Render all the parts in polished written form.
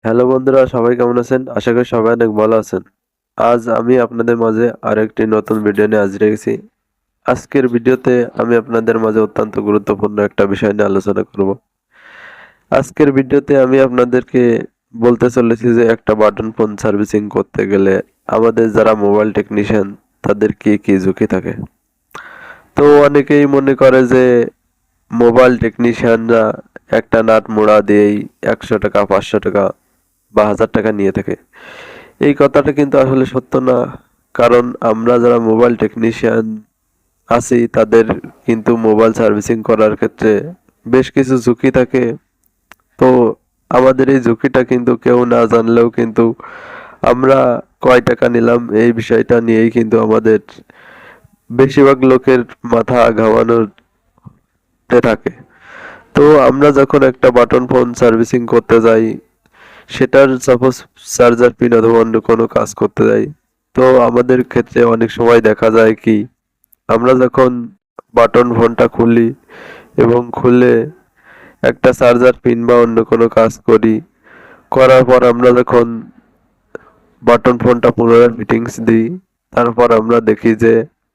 Hello বন্ধুরা, সবাই কেমন আছেন? আশা করি সবাই অনেক ভালো আছেন। আজ আমি আপনাদের মাঝে আরেকটি নতুন ভিডিও নিয়ে হাজির হয়েছি। আজকের ভিডিওতে আমি আপনাদের মাঝে অত্যন্ত গুরুত্বপূর্ণ একটা বিষয় নিয়ে আলোচনা করব। আজকের ভিডিওতে আমি আপনাদেরকে বলতে চলেছি যে একটা বাটন ফোন সার্ভিসিং করতে গেলে আমাদের যারা মোবাইল টেকনিশিয়ান তাদের কি কি ঝুঁকি থাকে। তো অনেকেই মনে করে যে মোবাইল টেকনিশিয়ানরা একটা নাট মোড়া দিয়েই 100 টাকা, 500 টাকা বা 1000 টাকা নিয়ে থাকে। এই কথাটা কিন্তু আসলে সত্য না। কারণ আমরা যারা মোবাইল টেকনিশিয়ান আছি তাদের কিন্তু মোবাইল সার্ভিসিং করার ক্ষেত্রে বেশ কিছু ঝুঁকি থাকে। তো আমাদের এই ঝুঁকিটা কিন্তু কেউ না জানলেও কিন্তু আমরা কয় টাকা নিলাম এই বিষয়টা নিয়েই কিন্তু আমাদের বেশিরভাগ লোকের মাথা ঘামানোতে থাকে। তো আমরা যখন একটা বাটন ফোন সার্ভিসিং করতে যাই, সেটার সাপোজ চার্জার পিন অথবা অন্য কোনো কাজ করতে যাই, তো আমাদের ক্ষেত্রে অনেক সময় দেখা যায় কি আমরা যখন বাটন ফোনটা খুলি এবং খুলে একটা চার্জার পিন বা অন্য কোনো কাজ করি, করার পর আমরা যখন বাটন ফোনটা পুনরায় ফিটিংস দিই, তারপর আমরা দেখি যে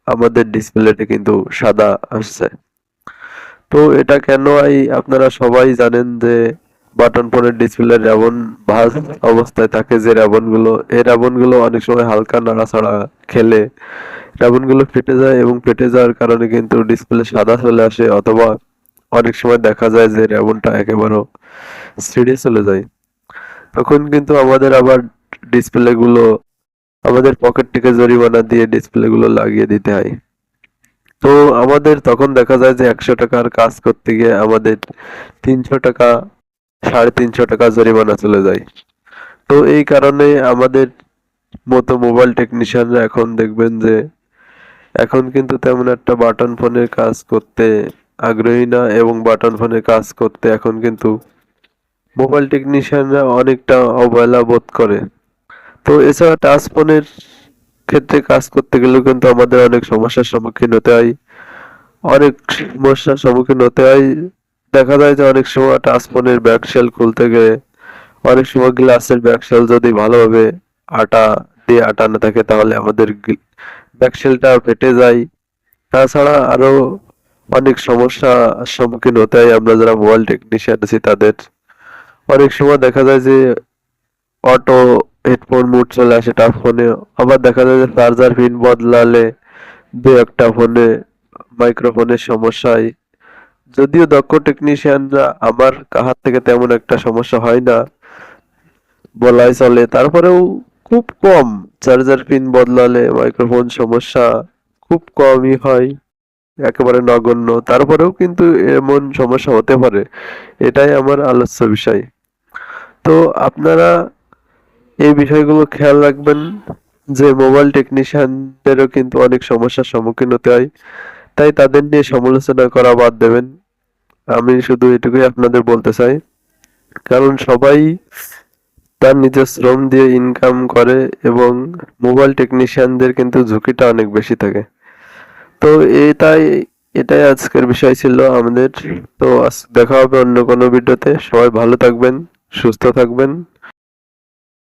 আমাদের ডিসপ্লেতে কিন্তু সাদা আসছে। তো এটা কেন হয় আপনারা সবাই জানেন যে বাটন ফোনের ডিসপ্লে রেবন ভাঁজ অবস্থায় থাকে, যে রেবনগুলো এই রেবনগুলো অনেক সময় হালকা নাড়াচাড়া খেলে রেবনগুলো ফেটে যায় এবং ফেটে যাওয়ার কারণে কিন্তু ডিসপ্লে সাদা চলে আসে, অথবা অনেক সময় দেখা যায় যে রেবনটা একেবারে ছিঁড়ে চলে যায়। তখন কিন্তু আমাদের আবার ডিসপ্লে গুলো আমাদের পকেট থেকে জরিমানা দিয়ে ডিসপ্লে গুলো লাগিয়ে দিতে হয়। তো আমাদের তখন দেখা যায় যে 100 টাকার কাজ করতে গিয়ে আমাদের 300 টাকা, 350 টাকা জরিমানা চলে যায়। তো এই কারণে আমাদের মতো মোবাইল টেকনিশিয়ানরা এখন দেখবেন যে এখন কিন্তু তেমন একটা বাটন ফোনের কাজ করতে আগ্রহী না, এবং বাটন ফোনের কাজ করতে এখন কিন্তু মোবাইল টেকনিশিয়ানরা অনেকটা অবহেলা বোধ করে। তো এছাড়া টাচ ফোনের ক্ষেত্রে কাজ করতে গেলেও কিন্তু আমাদের অনেক সমস্যার সম্মুখীন হতে হয়। অনেক সমস্যার সম্মুখীন হতে হয়। দেখা যায় যে অনেক সময় টাচ ফোনের ব্যাক শেল খুলতে গেলে অনেক সময় গ্লাসের ব্যাক শেল যদি ভালোভাবে আটা দিয়ে আটানো থাকে তাহলে আমাদের ব্যাক শেলটা ফেটে যায়। তাছাড়া আরো অনেক সমস্যা সম্মুখীন হতে হয় আমরা যারা মোবাইল টেকনিশিয়ান আছি তাদের। অনেক সময় দেখা যায় যে অটো হেডফোন মুড চলে আসে টাচ ফোনে। আবার দেখা যায় যে চার্জার পিন বদলালে দু একটা ফোনে মাইক্রোফোনের সমস্যায়, যদিও দক্ষ টেকনিশিয়ানরা আমার হাত থেকে তেমন একটা সমস্যা হয় না বলাই চলে, তারপরেও খুব কম চার্জার পিন বদলালে মাইক্রোফোন সমস্যা খুব কমই হয়, একেবারে নগণ্য। তারপরেও কিন্তু এমন সমস্যা হতে পারে, এটাই আমার আলোচ্য বিষয়। তো আপনারা এই বিষয়গুলো খেয়াল রাখবেন যে মোবাইল টেকনিশিয়ানদেরও কিন্তু অনেক সমস্যার সম্মুখীন হতে হয়, তাই তাদের নিয়ে সমালোচনা করা বাদ দেবেন। আমি শুধু এটুকুই আপনাদের বলতে চাই, কারণ সবাই তার নিজের শ্রম দিয়ে ইনকাম করে এবং মোবাইল টেকনিশিয়ানদের কিন্তু ঝুঁকিটা অনেক বেশি থাকে। তো এটাই এটাই আজকের বিষয় ছিল আমাদের। তো দেখা হবে অন্য কোনো ভিডিওতে। সবাই ভালো থাকবেন, সুস্থ থাকবেন।